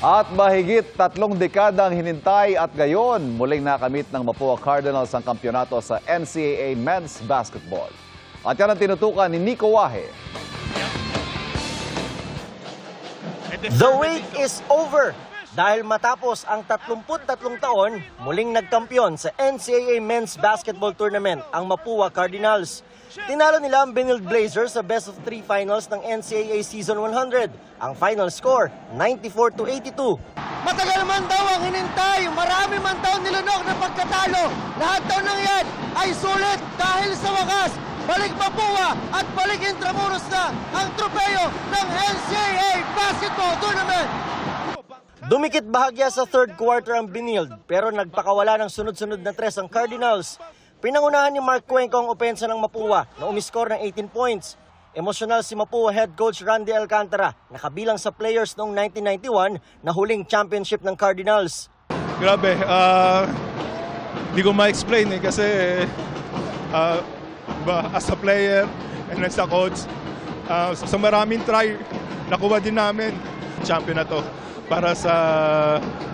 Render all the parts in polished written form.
At mahigit 3 dekadang hinintay at gayon, muling nakamit ng Mapua Cardinals ang kampyonato sa NCAA Men's Basketball. At yan ang tinutukan ni Nico Wahe. The wait is over. Dahil matapos ang 33 taon, muling nagkampiyon sa NCAA Men's Basketball Tournament ang Mapua Cardinals. Tinalo nila ang Benilde Blazers sa Best of 3 Finals ng NCAA Season 100. Ang final score, 94-82. Matagal man daw ang hinintay, marami man daw nilunok na pagkatalo. Lahat daw ng yan ay sulit dahil sa wakas, balik Mapua at balik Intramuros na ang tropeyo ng NCAA Basketball Tournament. Dumikit bahagya sa third quarter ang Benilde pero nagpakawala ng sunod-sunod na 3 ang Cardinals. Pinangunahan ni Mark Cuenco ang opensa ng Mapua na umiskor ng 18 points. Emosyonal si Mapua head coach Randy Alcantara na kabilang sa players noong 1991 na huling championship ng Cardinals. Grabe, hindi ko ma-explain kasi as a player and as a coach, sa maraming try, nakuha din namin champion na to para sa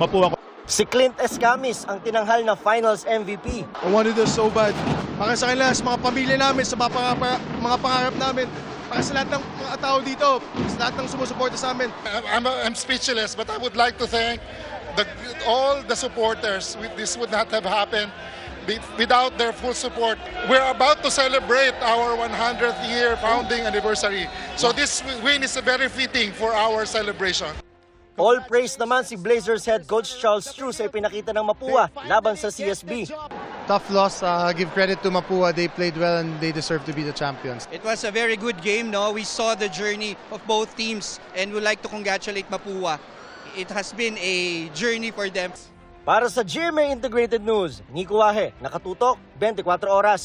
Mapua. Si Clint Escamis ang tinanghal na Finals MVP. I wanted this so bad. Para sa kanila, sa mga pamilya namin, sa mga pangarap namin, para sa lahat ng mga tao dito, sa lahat ng sumusuporta sa amin. I'm speechless, but I would like to thank all the supporters. This would not have happened without their full support. We're about to celebrate our 100th year founding anniversary. So this win is very fitting for our celebration. All praise naman si Blazers head coach Charles True sa ipinakita ng Mapua laban sa CSB. Tough loss. Give credit to Mapua. They played well and they deserve to be the champions. It was a very good game. No, we saw the journey of both teams and we'd like to congratulate Mapua. It has been a journey for them. Para sa GMA Integrated News, Nico Wahe, nakatutok 24 oras.